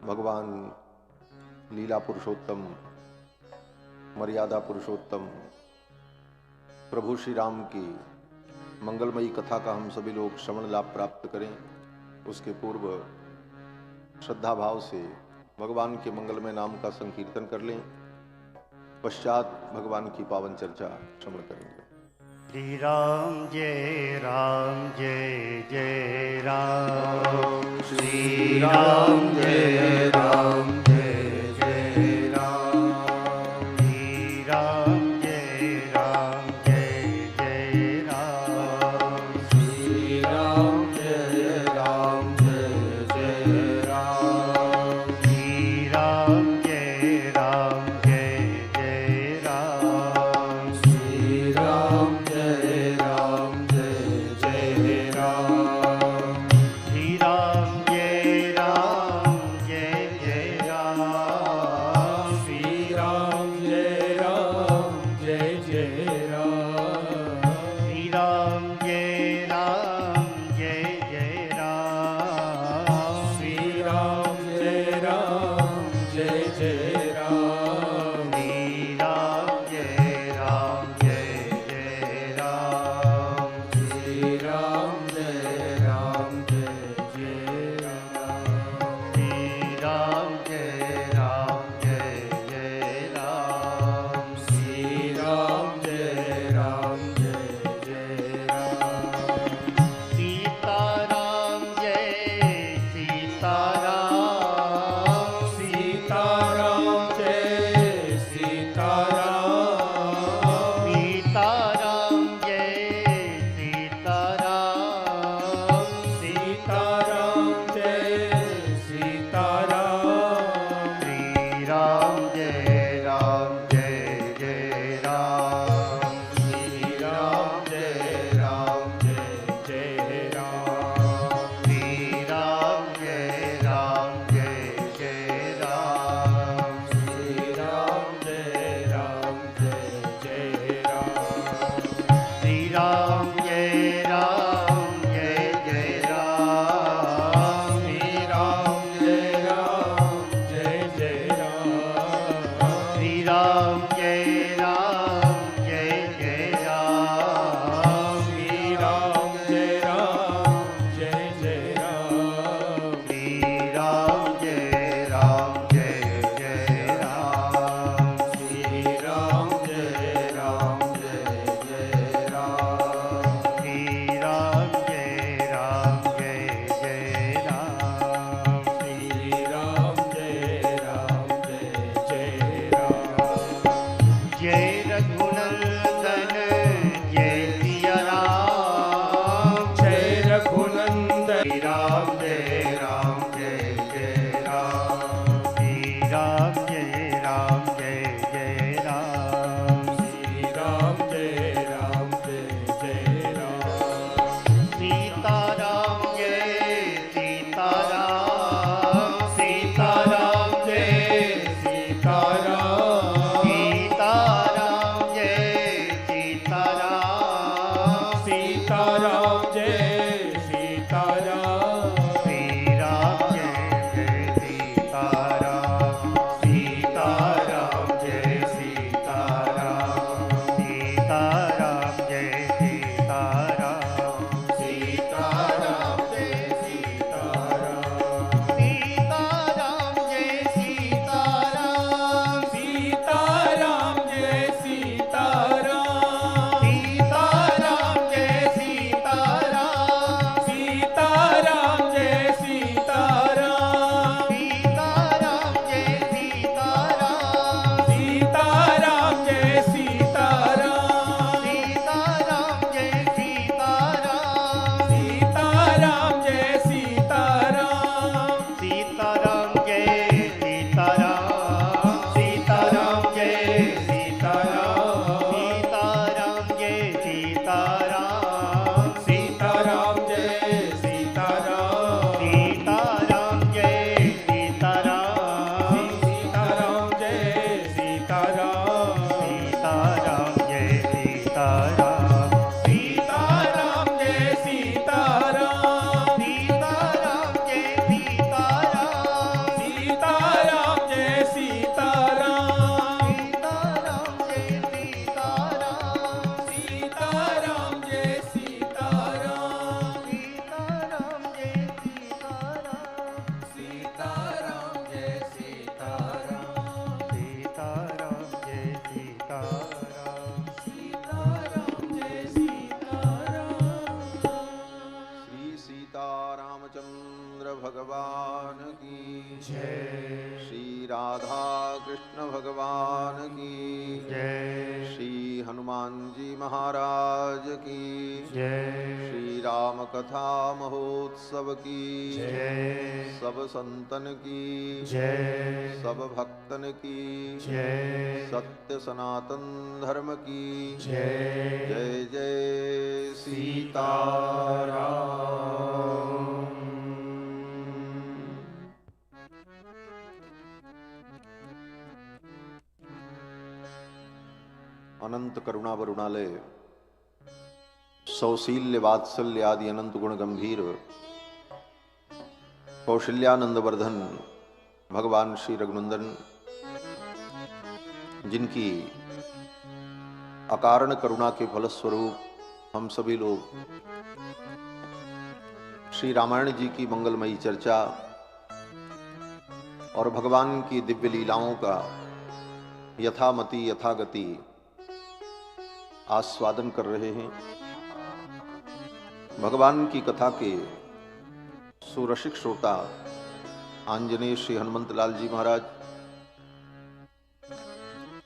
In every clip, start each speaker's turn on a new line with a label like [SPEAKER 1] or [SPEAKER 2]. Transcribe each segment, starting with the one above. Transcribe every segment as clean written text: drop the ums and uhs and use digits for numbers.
[SPEAKER 1] भगवान लीला पुरुषोत्तम, मर्यादा पुरुषोत्तम प्रभु श्री राम की मंगलमयी कथा का हम सभी लोग श्रवण लाभ प्राप्त करें। उसके पूर्व श्रद्धा भाव से भगवान के मंगलमय नाम का संकीर्तन कर लें, पश्चात भगवान की पावन चर्चा श्रवण करेंगे।
[SPEAKER 2] श्री राम जय राम जय जय राम, श्री राम जय राम जय जय राम, श्री राम जय राम जय जय राम, श्री राम जय राम जय जय राम, श्री राम जय राम जय जय राम, श्री राम जय राम जय जय राम, श्री राम जय राम जय जय राम, श्री राम जय राम जय जय राम, श्री राम जय राम जय जय राम, श्री राम जय राम जय जय राम, श्री राम जय राम जय जय राम, श्री राम जय राम जय जय राम, श्री राम जय राम जय जय राम, श्री राम जय राम जय जय राम, सीताराम जय सीताराम, सीताराम जय सीताराम, सीताराम जय सीताराम, सीताराम जय सीताराम, श्री राम जय राम जय जय राम, श्री राम जय राम जय जय राम, श्री राम जय राम जय जय राम, श्री राम जय राम जय जय राम, श्री राम जय राम जय जय राम, श्री राम जय राम जय जय राम, श्री राम जय राम जय जय राम, श्री राम जय राम जय जय राम, श्री राम जय राम जय जय राम, श्री राम जय राम जय जय राम, श्री राम जय राम जय जय राम, श्री राम जय राम जय जय राम, जय रघुनंदन जय सिया राम, जय रघुनंदन, श्री राम जय राम जय जय राम, श्री राम जय राम जय जय राम, श्री राम जय राम जय जय राम, सीताराम जय सीताराम, सीताराम जय सीताराम, सीताराम जय सीताराम, सीताराम जय सीताराम,
[SPEAKER 1] रामचंद्र भगवान की
[SPEAKER 2] जय।
[SPEAKER 1] श्री राधा कृष्ण भगवान की
[SPEAKER 2] जय।
[SPEAKER 1] श्री हनुमान जी महाराज की
[SPEAKER 2] जय।
[SPEAKER 1] श्री राम कथा महोत्सव की
[SPEAKER 2] जय।
[SPEAKER 1] सब संतन की
[SPEAKER 2] जय।
[SPEAKER 1] सब भक्तन की
[SPEAKER 2] जय।
[SPEAKER 1] सत्य सनातन धर्म की
[SPEAKER 2] जय।
[SPEAKER 1] जय जय सीताराम। अनंत करुणा वरुणालय सौशील्य वात्सल्य आदि अनंत गुण गंभीर कौशल्यानंद वर्धन भगवान श्री रघुनंदन, जिनकी अकारण करुणा के फलस्वरूप हम सभी लोग श्री रामायण जी की मंगलमयी चर्चा और भगवान की दिव्य लीलाओं का यथामति यथागति आस्वादन कर रहे हैं। भगवान की कथा के सुरसिक श्रोता आंजनेय श्री हनुमंत लाल जी महाराज,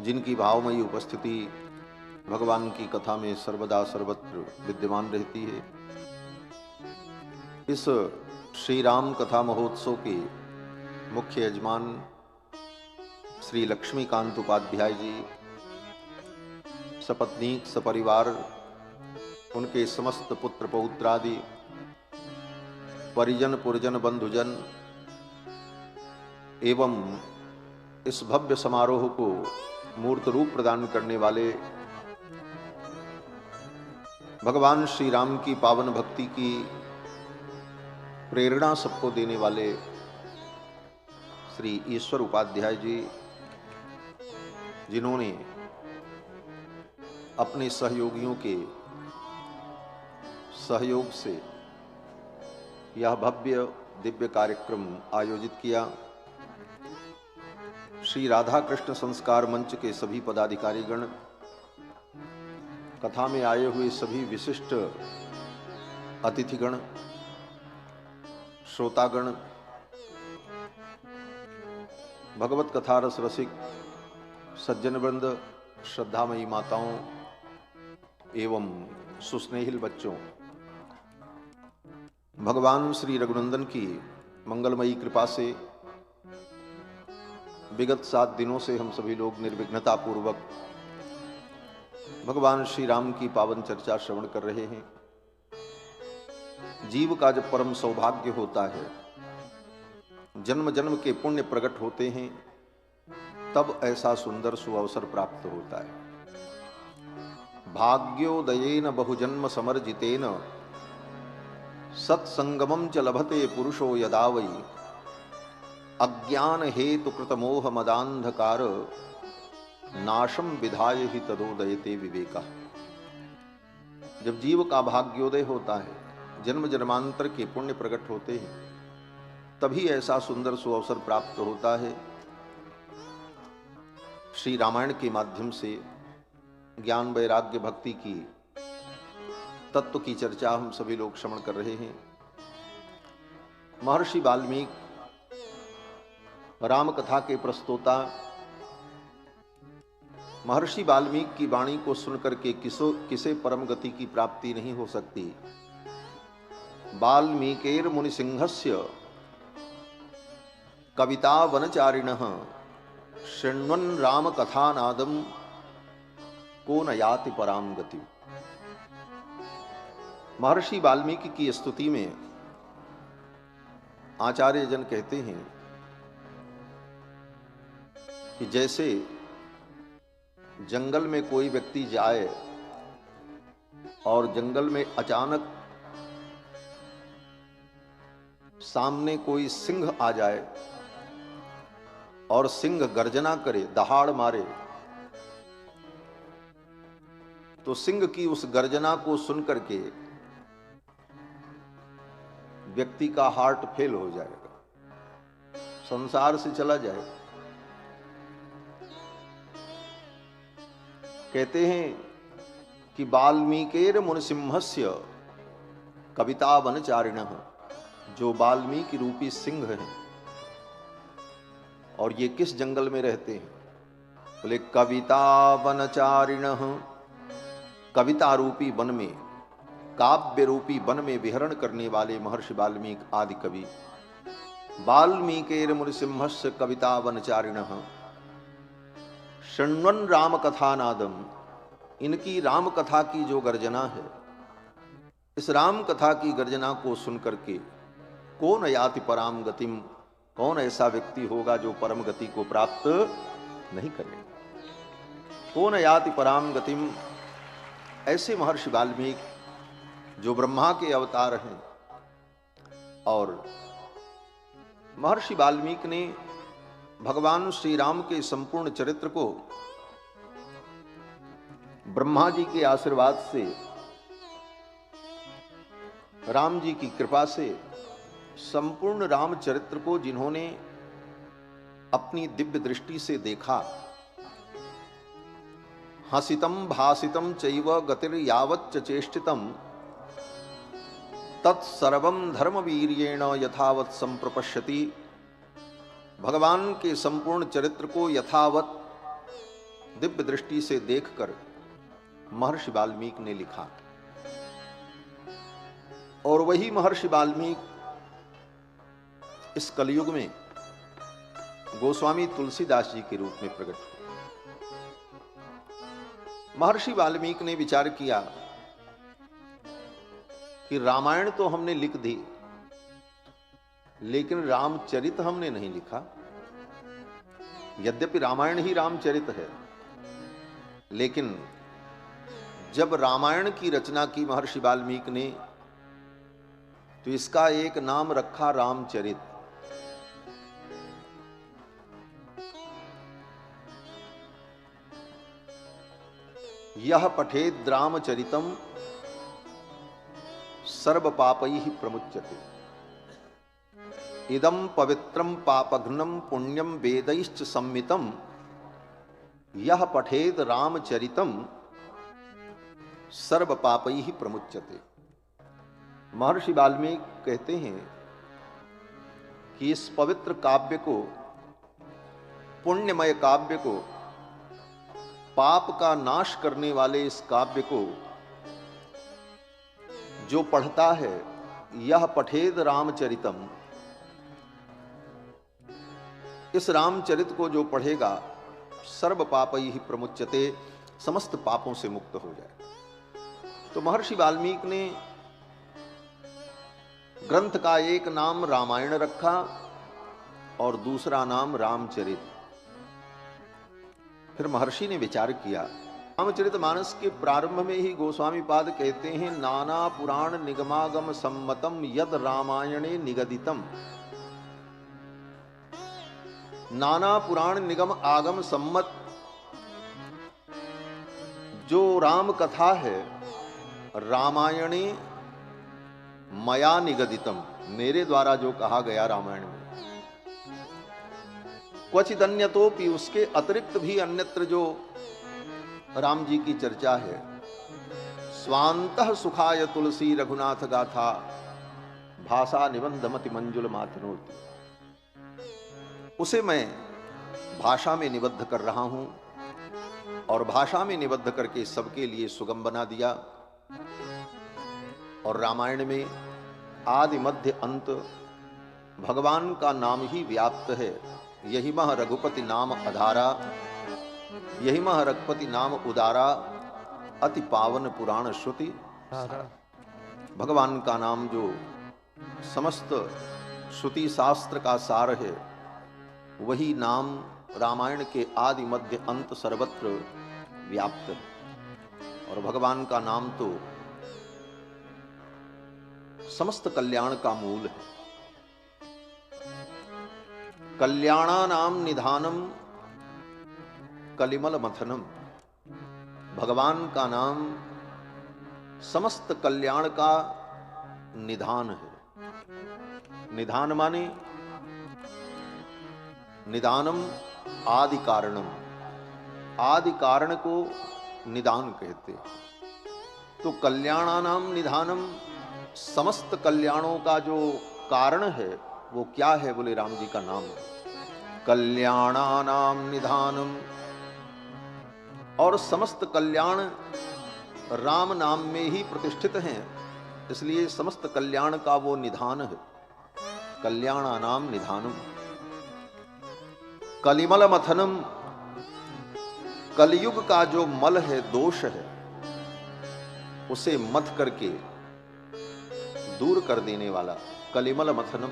[SPEAKER 1] जिनकी भावमयी उपस्थिति भगवान की कथा में सर्वदा सर्वत्र विद्यमान रहती है, इस श्री राम कथा महोत्सव के मुख्य यजमान श्री लक्ष्मीकांत उपाध्याय जी, सपत्नीक सपरिवार, उनके समस्त पुत्र पौत्रादि परिजन पुरजन बंधुजन एवं इस भव्य समारोह को मूर्त रूप प्रदान करने वाले भगवान श्री राम की पावन भक्ति की प्रेरणा सबको देने वाले श्री ईश्वर उपाध्याय जी, जिन्होंने अपने सहयोगियों के सहयोग से यह भव्य दिव्य कार्यक्रम आयोजित किया। श्री राधा कृष्ण संस्कार मंच के सभी पदाधिकारीगण, कथा में आए हुए सभी विशिष्ट अतिथिगण, श्रोतागण, भगवत कथा रस रसिक सज्जन वृंद, श्रद्धामयी माताओं एवं सुस्नेहिल बच्चों, भगवान श्री रघुनंदन की मंगलमयी कृपा से विगत 7 दिनों से हम सभी लोग निर्विघ्नता पूर्वक भगवान श्री राम की पावन चर्चा श्रवण कर रहे हैं। जीव का जब परम सौभाग्य होता है, जन्म जन्म के पुण्य प्रकट होते हैं, तब ऐसा सुंदर सुअवसर प्राप्त होता है। भाग्योदयेन बहुजन्म समर्जितेन सत्संगमं च लभते पुरुषो यदा वै अज्ञान हेतु कृत मोह मदांधकार नाशम विधाय ही तदोदयते विवेका। जब जीव का भाग्योदय होता है, जन्म जन्मांतर के पुण्य प्रकट होते हैं, तभी ऐसा सुंदर सुअवसर प्राप्त होता है। श्री रामायण के माध्यम से ज्ञान वैराग्य भक्ति की तत्व की चर्चा हम सभी लोग श्रवण कर रहे हैं। महर्षि वाल्मीकि राम कथा के प्रस्तोता, महर्षि वाल्मीकि की वाणी को सुनकर के किसे परम गति की प्राप्ति नहीं हो सकती। वाल्मीकेर मुनि सिंहस्य कविता वनचारिणः शृण्वन् राम कथा नादम को न याति पराम गति। महर्षि वाल्मीकि की स्तुति में आचार्य जन कहते हैं कि जैसे जंगल में कोई व्यक्ति जाए और जंगल में अचानक सामने कोई सिंह आ जाए और सिंह गर्जना करे, दहाड़ मारे, तो सिंह की उस गर्जना को सुनकर के व्यक्ति का हार्ट फेल हो जाएगा, संसार से चला जाएगा। कहते हैं कि वाल्मीकेर मुनिसिंहस्य कविता वनचारिणः जो वाल्मीकि रूपी सिंह हैं, और ये किस जंगल में रहते हैं? बोले कविता वनचारिणः, कविता रूपी वन में, काव्य रूपी वन में विहरण करने वाले महर्षि वाल्मीकि आदि कवि। वाल्मीकिर् मुनिसिंहस्य कविता वनचारिणः शृण्वन् राम कथा नादम, इनकी राम कथा की जो गर्जना है, इस राम कथा की गर्जना को सुन करके कौन याति पराम गतिम, कौन ऐसा व्यक्ति होगा जो परम गति को प्राप्त नहीं करेगा? कौन याति पराम गतिम, ऐसे महर्षि वाल्मीकि जो ब्रह्मा के अवतार हैं। और महर्षि वाल्मीकि ने भगवान श्री राम के संपूर्ण चरित्र को ब्रह्मा जी के आशीर्वाद से, राम जी की कृपा से, संपूर्ण राम चरित्र को जिन्होंने अपनी दिव्य दृष्टि से देखा, हसितम भासितम चैव गतिर यावच्च चेष्टितम तत्सर्वं धर्मवीर्येण यथावत् संप्रपश्यति, भगवान के संपूर्ण चरित्र को यथावत दिव्य दृष्टि से देखकर महर्षि वाल्मीकि ने लिखा। और वही महर्षि वाल्मीकि इस कलयुग में गोस्वामी तुलसीदास जी के रूप में प्रकट हुए। महर्षि वाल्मीकि ने विचार किया कि रामायण तो हमने लिख दी, लेकिन रामचरित हमने नहीं लिखा। यद्यपि रामायण ही रामचरित है, लेकिन जब रामायण की रचना की महर्षि वाल्मीकि ने, तो इसका एक नाम रखा रामचरित। यह पठेद रामचरितम सर्व पापैः प्रमुच्यते, इदं पवित्रं पापघ्नं पुण्यं वेदैश्च सम्मितं, यह पठेद रामचरितम सर्व पापैः प्रमुच्यते। महर्षि वाल्मीकि कहते हैं कि इस पवित्र काव्य को, पुण्यमय काव्य को, पाप का नाश करने वाले इस काव्य को जो पढ़ता है, यह पठेद रामचरितम, इस रामचरित को जो पढ़ेगा, सर्व पापैः प्रमुच्यते, समस्त पापों से मुक्त हो जाए। तो महर्षि वाल्मीकि ने ग्रंथ का एक नाम रामायण रखा और दूसरा नाम रामचरित। फिर महर्षि ने विचार किया। रामचरितमानस के प्रारंभ में ही गोस्वामी पाद कहते हैं, नाना पुराण निगमागम सम्मतम यद रामायणे निगदितम। नाना पुराण निगम आगम सम्मत जो राम कथा है, रामायणे मया निगदितम, मेरे द्वारा जो कहा गया रामायण में, क्वचित अन्यतोपि, उसके अतिरिक्त भी अन्यत्र जो राम जी की चर्चा है, स्वांतः सुखाय तुलसी रघुनाथ गाथा भाषा निबंधमति मंजुल मातनोति, उसे मैं भाषा में निबद्ध कर रहा हूं और भाषा में निबद्ध करके सबके लिए सुगम बना दिया। और रामायण में आदि मध्य अंत भगवान का नाम ही व्याप्त है। यही मह रघुपति नाम अधारा, यही मह रघुपति नाम उदारा, अति पावन पुराण श्रुति। भगवान का नाम जो समस्त श्रुति शास्त्र का सार है, वही नाम रामायण के आदि मध्य अंत सर्वत्र व्याप्त है। और भगवान का नाम तो समस्त कल्याण का मूल है। कल्याणानाम निधानम कलिमल मथनम, भगवान का नाम समस्त कल्याण का निधान है। निधान माने निदानम आदि कारणम, आदि कारण को निदान कहते हैं। तो कल्याणानाम निधानम, समस्त कल्याणों का जो कारण है वो क्या है? बोले राम जी का नाम। कल्याणानाम निधानम, और समस्त कल्याण राम नाम में ही प्रतिष्ठित हैं, इसलिए समस्त कल्याण का वो निधान है। कल्याणानाम निधानम। कलिमल मथनम, कलयुग का जो मल है, दोष है, उसे मथ करके दूर कर देने वाला। कलिमल मथनम।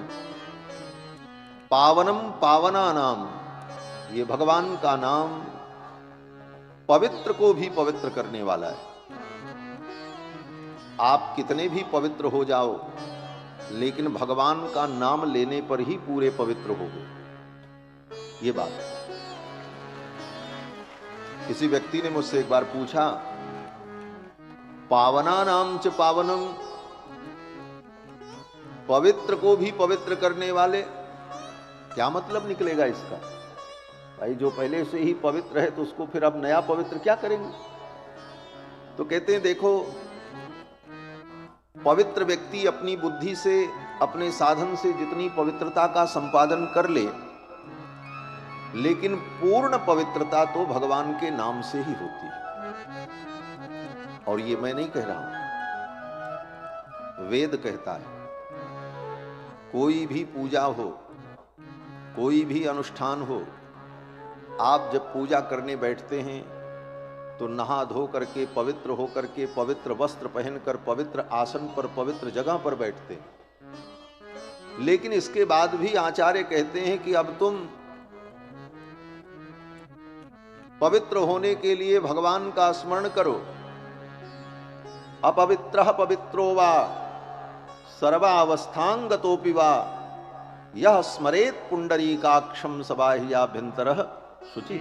[SPEAKER 1] पावनम पावना नाम, ये भगवान का नाम पवित्र को भी पवित्र करने वाला है। आप कितने भी पवित्र हो जाओ, लेकिन भगवान का नाम लेने पर ही पूरे पवित्र हो गए, ये बात है। किसी व्यक्ति ने मुझसे एक बार पूछा, पावना नाम च पावनम, पवित्र को भी पवित्र करने वाले, क्या मतलब निकलेगा इसका? भाई जो पहले से ही पवित्र है तो उसको फिर अब नया पवित्र क्या करेंगे? तो कहते हैं देखो, पवित्र व्यक्ति अपनी बुद्धि से, अपने साधन से जितनी पवित्रता का संपादन कर ले, लेकिन पूर्ण पवित्रता तो भगवान के नाम से ही होती है। और ये मैं नहीं कह रहा हूं, वेद कहता है। कोई भी पूजा हो, कोई भी अनुष्ठान हो, आप जब पूजा करने बैठते हैं तो नहा धो करके, पवित्र हो करके, पवित्र वस्त्र पहनकर, पवित्र आसन पर, पवित्र जगह पर बैठते हैं। लेकिन इसके बाद भी आचार्य कहते हैं कि अब तुम पवित्र होने के लिए भगवान का स्मरण करो। अपवित्रः पवित्रो वा सर्वावस्थांगतोपि वा यह स्मरेत पुंडरीकाक्षं सबाह्याभ्यंतरः शुचि।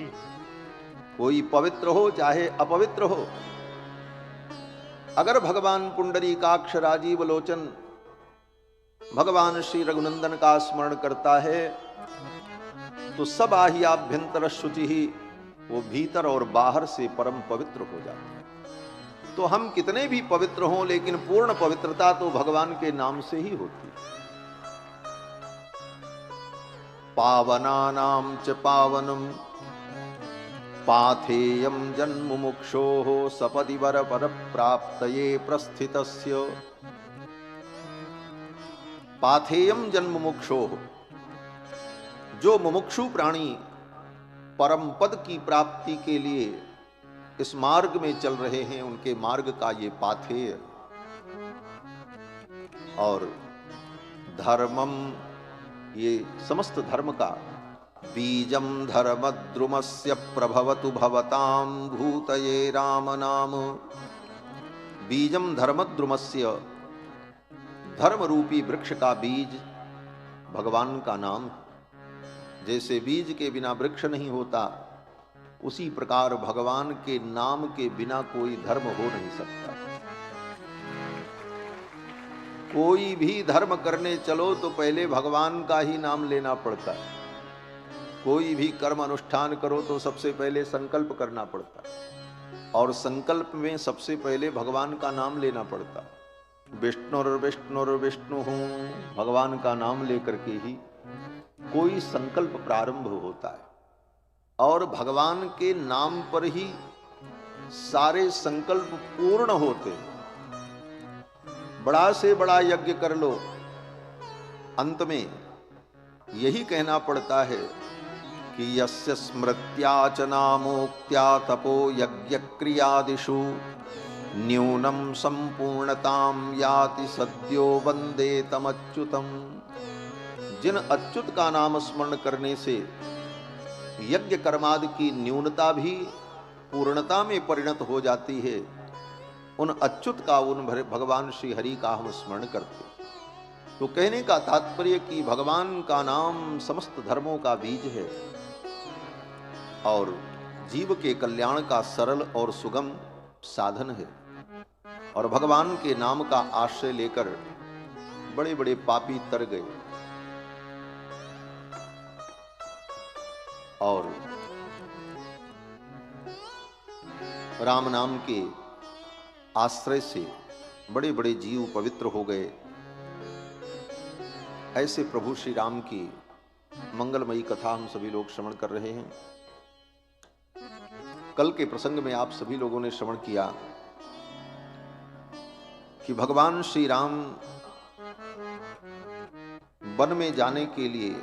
[SPEAKER 1] कोई पवित्र हो चाहे अपवित्र हो, अगर भगवान पुंडरीकाक्ष राजीव लोचन भगवान श्री रघुनंदन का स्मरण करता है तो सबाह्याभ्यंतर शुचि ही, वो भीतर और बाहर से परम पवित्र हो जाता है। तो हम कितने भी पवित्र हों, लेकिन पूर्ण पवित्रता तो भगवान के नाम से ही होती है। पावनानां च पावनम पाथेयं जन्मुमुक्षोः सपदि वर पर प्राप्तये प्रस्थितस्य। पाथेयं जन्मुमुक्षोः, जो मुमुक्षु प्राणी परम पद की प्राप्ति के लिए इस मार्ग में चल रहे हैं, उनके मार्ग का ये पाथेय। और धर्मम, ये समस्त धर्म का बीजम धर्मद्रुमस्य प्रभवतु भवतां भूतये राम नाम। बीजम धर्मद्रुमस्य, धर्म रूपी वृक्ष का बीज भगवान का नाम। जैसे बीज के बिना वृक्ष नहीं होता, उसी प्रकार भगवान के नाम के बिना कोई धर्म हो नहीं सकता। कोई भी धर्म करने चलो तो पहले भगवान का ही नाम लेना पड़ता है। कोई भी कर्म अनुष्ठान करो तो सबसे पहले संकल्प करना पड़ता है, और संकल्प में सबसे पहले भगवान का नाम लेना पड़ता है। विष्णुर्विष्णुर्विष्णु, भगवान का नाम लेकर के ही कोई संकल्प प्रारंभ होता है, और भगवान के नाम पर ही सारे संकल्प पूर्ण होते हैं। बड़ा से बड़ा यज्ञ कर लो, अंत में यही कहना पड़ता है कि यस्य स्मृत्या च नामोक्त्या तपो यज्ञ क्रियादिषु न्यूनम संपूर्णताम याति सद्यो वंदे तमच्युतम। जिन अच्युत का नाम स्मरण करने से यज्ञ कर्मादि की न्यूनता भी पूर्णता में परिणत हो जाती है, उन अच्युत का, उन भगवान श्री हरि का हम स्मरण करते। तो कहने का तात्पर्य कि भगवान का नाम समस्त धर्मों का बीज है और जीव के कल्याण का सरल और सुगम साधन है। और भगवान के नाम का आश्रय लेकर बड़े बड़े पापी तर गए, और राम नाम के आश्रय से बड़े बड़े जीव पवित्र हो गए। ऐसे प्रभु श्री राम की मंगलमयी कथा हम सभी लोग श्रवण कर रहे हैं। कल के प्रसंग में आप सभी लोगों ने श्रवण किया कि भगवान श्री राम वन में जाने के लिए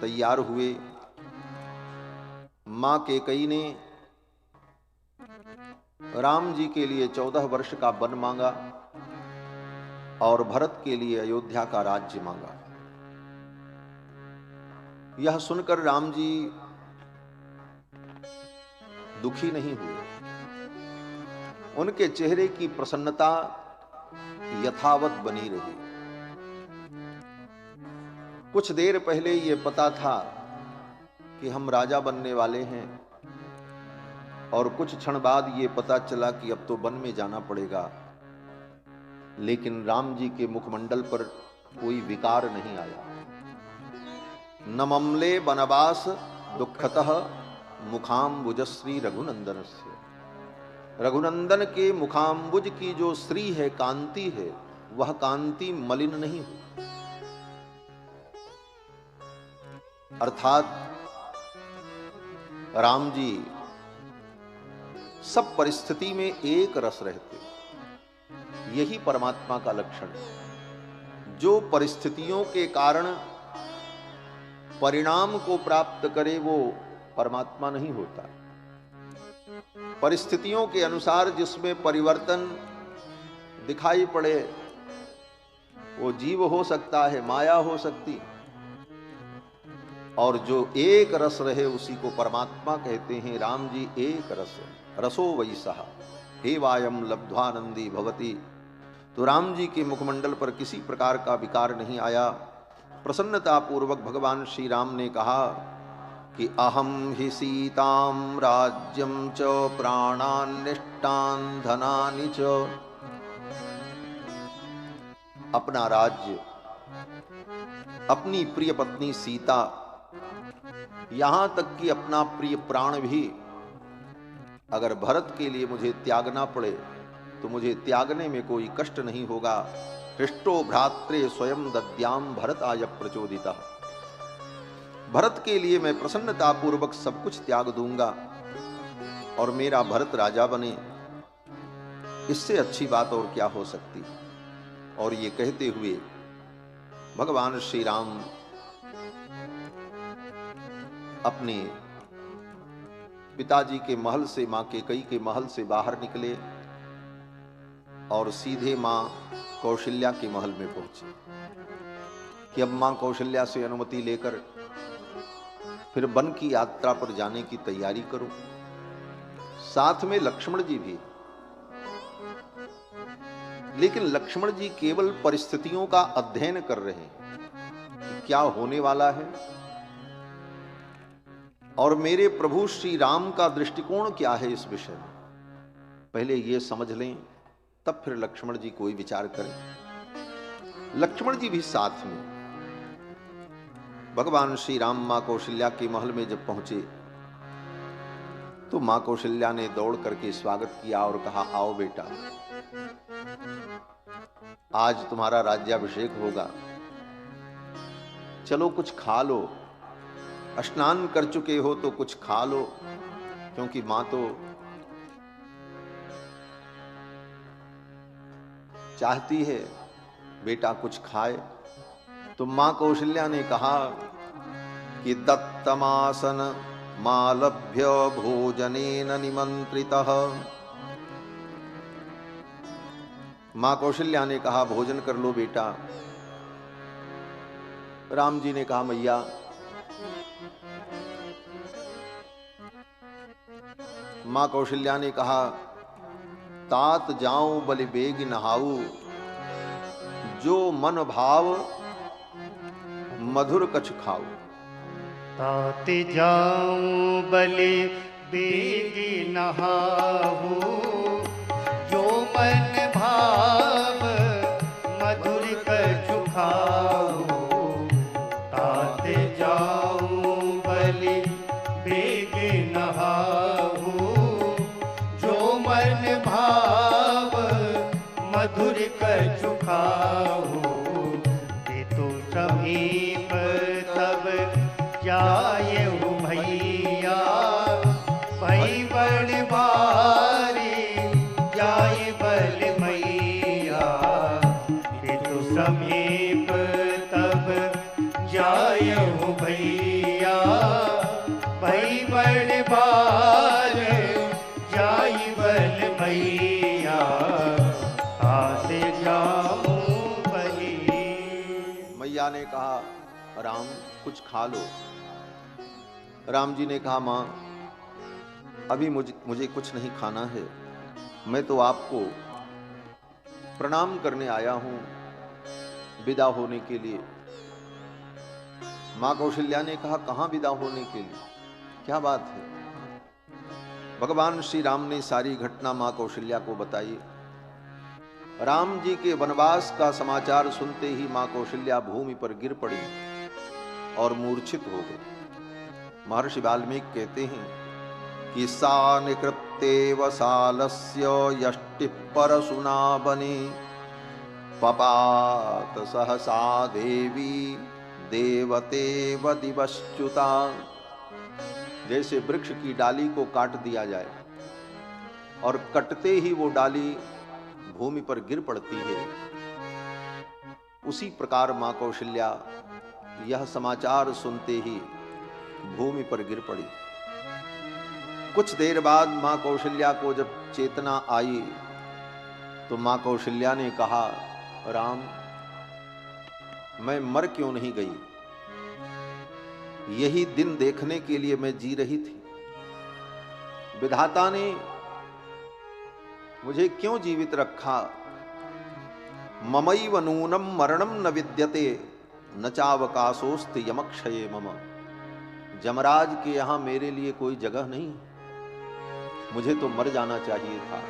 [SPEAKER 1] तैयार हुए। मां कैकेयी ने राम जी के लिए 14 वर्ष का वन मांगा और भरत के लिए अयोध्या का राज्य मांगा। यह सुनकर राम जी दुखी नहीं हुए। उनके चेहरे की प्रसन्नता यथावत बनी रही। कुछ देर पहले ये पता था कि हम राजा बनने वाले हैं और कुछ क्षण बाद ये पता चला कि अब तो वन में जाना पड़ेगा, लेकिन राम जी के मुखमंडल पर कोई विकार नहीं आया। न ममले वनवास दुखतः मुखाम्बुजश्री रघुनंदनस्य। रघुनंदन के मुखाम्बुज की जो श्री है, कांति है, वह कांति मलिन नहीं हुई। अर्थात राम जी सब परिस्थिति में एक रस रहते। यही परमात्मा का लक्षण है। जो परिस्थितियों के कारण परिणाम को प्राप्त करे वो परमात्मा नहीं होता। परिस्थितियों के अनुसार जिसमें परिवर्तन दिखाई पड़े वो जीव हो सकता है, माया हो सकती, और जो एक रस रहे उसी को परमात्मा कहते हैं। राम जी एक रस है, रसो वैसः एवायम लब्ध्वानंदी भवति। तो राम जी के मुखमंडल पर किसी प्रकार का विकार नहीं आया। प्रसन्नता पूर्वक भगवान श्री राम ने कहा कि अहम हि सीताम राज्यम च प्राणान्निष्टान धनानि च। अपना राज्य, अपनी प्रिय पत्नी सीता, यहां तक कि अपना प्रिय प्राण भी अगर भरत के लिए मुझे त्यागना पड़े तो मुझे त्यागने में कोई कष्ट नहीं होगा। हृष्टो भ्रात्रे स्वयं दद्याम भरत आय प्रचोदिता। भरत के लिए मैं प्रसन्नता पूर्वक सब कुछ त्याग दूंगा और मेरा भरत राजा बने, इससे अच्छी बात और क्या हो सकती। और ये कहते हुए भगवान श्री राम अपने पिताजी के महल से, मां कैकेयी के महल से बाहर निकले और सीधे मां कौशल्या के महल में पहुंचे कि अब मां कौशल्या से अनुमति लेकर फिर वन की यात्रा पर जाने की तैयारी करो। साथ में लक्ष्मण जी भी। लेकिन लक्ष्मण जी केवल परिस्थितियों का अध्ययन कर रहे हैं कि क्या होने वाला है और मेरे प्रभु श्री राम का दृष्टिकोण क्या है इस विषय में। पहले ये समझ लें, तब फिर लक्ष्मण जी कोई विचार करें। लक्ष्मण जी भी साथ में। भगवान श्री राम मां कौशल्या के महल में जब पहुंचे तो मां कौशल्या ने दौड़ करके स्वागत किया और कहा, आओ बेटा, आज तुम्हारा राज्याभिषेक होगा, चलो कुछ खा लो। स्नान कर चुके हो तो कुछ खा लो, क्योंकि मां तो चाहती है बेटा कुछ खाए। तो मां कौशल्या ने कहा कि दत्तमासन मालभ्य भोजनेन निमंत्रितः। मां कौशल्या ने कहा, भोजन कर लो बेटा। राम जी ने कहा, मैया मां कौशल्या ने कहा, तात जाऊं बलि बेग नहाऊ, जो मन भाव मधुर कछ खाऊ।
[SPEAKER 2] तात जाऊं बलि बेग नहाऊ, जो मन भाव मधुर कछु खाऊ। तात जाऊं बलि बेग नहाऊ, जो मन भाव मधुर कछु खाऊ। ते तो समीप तब जायहु भैया, भई बड़ भारी जाय बल मैया। पितु समीप तब जायहु भैया, भई बड़ भारी जाय बल मैया। आते जाऊं बलि।
[SPEAKER 1] मैया ने कहा, राम कुछ खा लो। राम जी ने कहा, माँ अभी मुझे कुछ नहीं खाना है, मैं तो आपको प्रणाम करने आया हूं विदा होने के लिए। माँ कौशल्या ने कहा, कहां विदा होने के लिए, क्या बात है? भगवान श्री राम ने सारी घटना माँ कौशल्या को बताई। राम जी के वनवास का समाचार सुनते ही माँ कौशल्या भूमि पर गिर पड़ी और मूर्छित हो गई। महर्षि वाल्मीकि कहते हैं कि सा निकृत्येव सालस्य यष्टिः परशुना बने, पपात सहसा देवी देवतेव दिवश्च्युता। जैसे वृक्ष की डाली को काट दिया जाए और कटते ही वो डाली भूमि पर गिर पड़ती है, उसी प्रकार मां कौशल्या यह समाचार सुनते ही भूमि पर गिर पड़ी। कुछ देर बाद मां कौशल्या को जब चेतना आई तो मां कौशल्या ने कहा, राम मैं मर क्यों नहीं गई? यही दिन देखने के लिए मैं जी रही थी। विधाता ने मुझे क्यों जीवित रखा? ममैव नूनम मरणम न विद्यते न चावकाशोस्ति यमक्षये मम। जमराज के यहां मेरे लिए कोई जगह नहीं, मुझे तो मर जाना चाहिए था।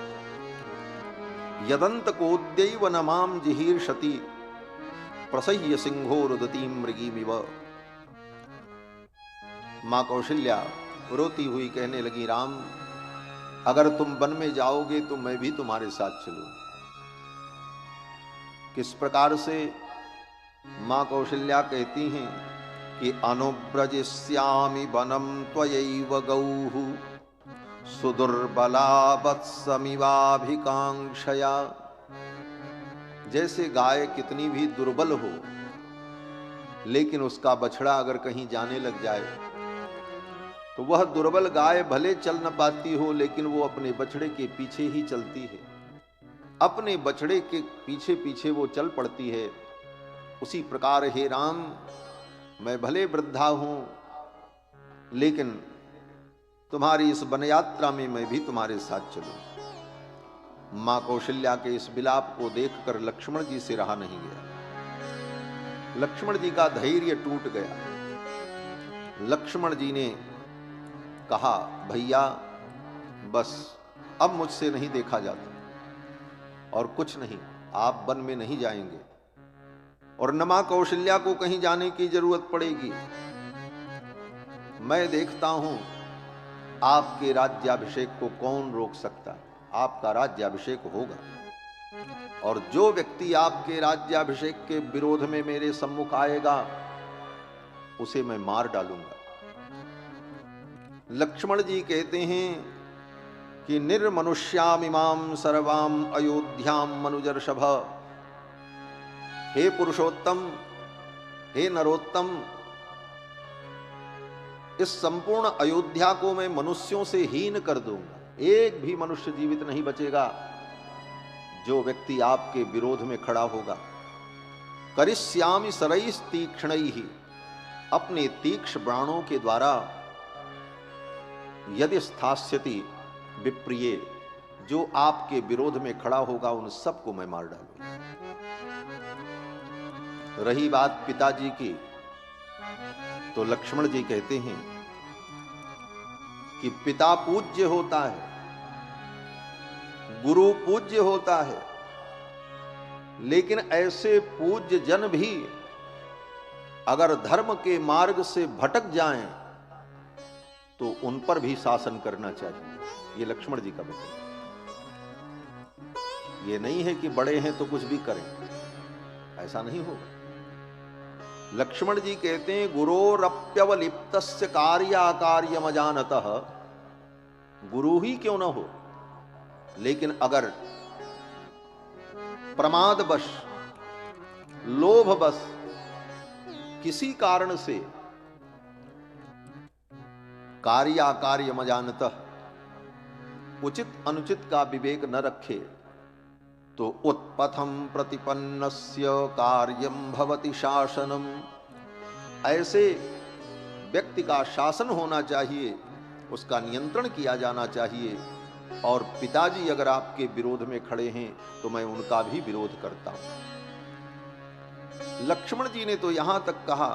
[SPEAKER 1] यदंत कोद्यैव न माम जिहीर्षति प्रसह्य सिंहो रुदतीम मृगीमिव। मां कौशल्या रोती हुई कहने लगी, राम अगर तुम वन में जाओगे तो मैं भी तुम्हारे साथ चलूं। किस प्रकार से? मां कौशल्या कहती हैं कि अनुव्रजिष्यामि वनम त्वयैव गौः सुदुर्बला वत्समिवाभिकांक्षया। जैसे गाय कितनी भी दुर्बल हो, लेकिन उसका बछड़ा अगर कहीं जाने लग जाए तो वह दुर्बल गाय भले चल न पाती हो, लेकिन वो अपने बछड़े के पीछे ही चलती है, अपने बछड़े के पीछे पीछे वो चल पड़ती है। उसी प्रकार हे राम, मैं भले वृद्धा हूं, लेकिन तुम्हारी इस वन यात्रा में मैं भी तुम्हारे साथ चलूं। मां कौशल्या के इस विलाप को देखकर लक्ष्मण जी से रहा नहीं गया। लक्ष्मण जी का धैर्य टूट गया। लक्ष्मण जी ने कहा, भैया बस अब मुझसे नहीं देखा जाता और कुछ नहीं, आप वन में नहीं जाएंगे और न मां कौशल्या को कहीं जाने की जरूरत पड़ेगी। मैं देखता हूं आपके राज्याभिषेक को कौन रोक सकता है। आपका राज्याभिषेक होगा और जो व्यक्ति आपके राज्याभिषेक के विरोध में मेरे सम्मुख आएगा उसे मैं मार डालूंगा। लक्ष्मण जी कहते हैं कि निर्मनुष्यामिमां सर्वाम अयोध्याम मनुजर्षभ। हे पुरुषोत्तम, हे नरोत्तम, इस संपूर्ण अयोध्या को मैं मनुष्यों से हीन कर दूंगा। एक भी मनुष्य जीवित नहीं बचेगा जो व्यक्ति आपके विरोध में खड़ा होगा। करिष्यामि सरैः तीक्ष्णैः, अपने तीक्ष्ण बाणों के द्वारा यदि स्थास्यति विप्रिये, जो आपके विरोध में खड़ा होगा उन सबको मैं मार डालूंगा। रही बात पिताजी की, तो लक्ष्मण जी कहते हैं कि पिता पूज्य होता है, गुरु पूज्य होता है, लेकिन ऐसे पूज्य जन भी अगर धर्म के मार्ग से भटक जाएं तो उन पर भी शासन करना चाहिए। ये लक्ष्मण जी का वचन। ये नहीं है कि बड़े हैं तो कुछ भी करें, ऐसा नहीं होगा। लक्ष्मण जी कहते हैं गुरोरप्यवलिप्तस्य कार्याकार्यमजानतः, गुरु ही क्यों न हो, लेकिन अगर प्रमादवश लोभवश किसी कारण से कार्याकार्यमजानतः उचित अनुचित का विवेक न रखे तो उत्पथम प्रतिपन्नस्य कार्यम भवति शासनम, ऐसे व्यक्ति का शासन होना चाहिए, उसका नियंत्रण किया जाना चाहिए। और पिताजी अगर आपके विरोध में खड़े हैं तो मैं उनका भी विरोध करता हूं। लक्ष्मण जी ने तो यहां तक कहा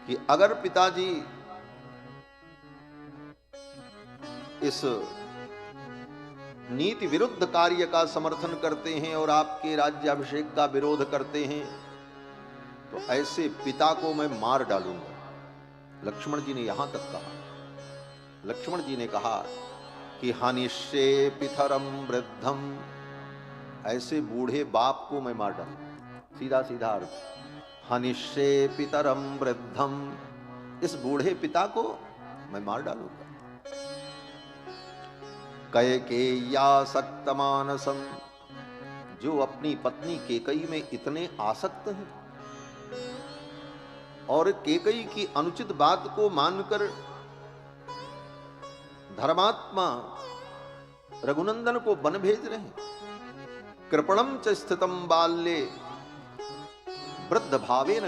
[SPEAKER 1] कि अगर पिताजी इस नीति विरुद्ध कार्य का समर्थन करते हैं और आपके राज्याभिषेक का विरोध करते हैं तो ऐसे पिता को मैं मार डालूंगा। लक्ष्मण जी ने यहां तक कहा। लक्ष्मण जी ने कहा कि हनिष्ये पितरम वृद्धम, ऐसे बूढ़े बाप को मैं मार डालूंगा। सीधा सीधा अर्थ, हनिष्ये पितरम वृद्धम, इस बूढ़े पिता को मैं मार डालूंगा। कैकेय्यासक्त मानसम, जो अपनी पत्नी केकई में इतने आसक्त हैं और केकई की अनुचित बात को मानकर धर्मात्मा रघुनंदन को वन भेज रहे हैं। कृपणम च स्थितम बाल्ये वृद्ध भावेन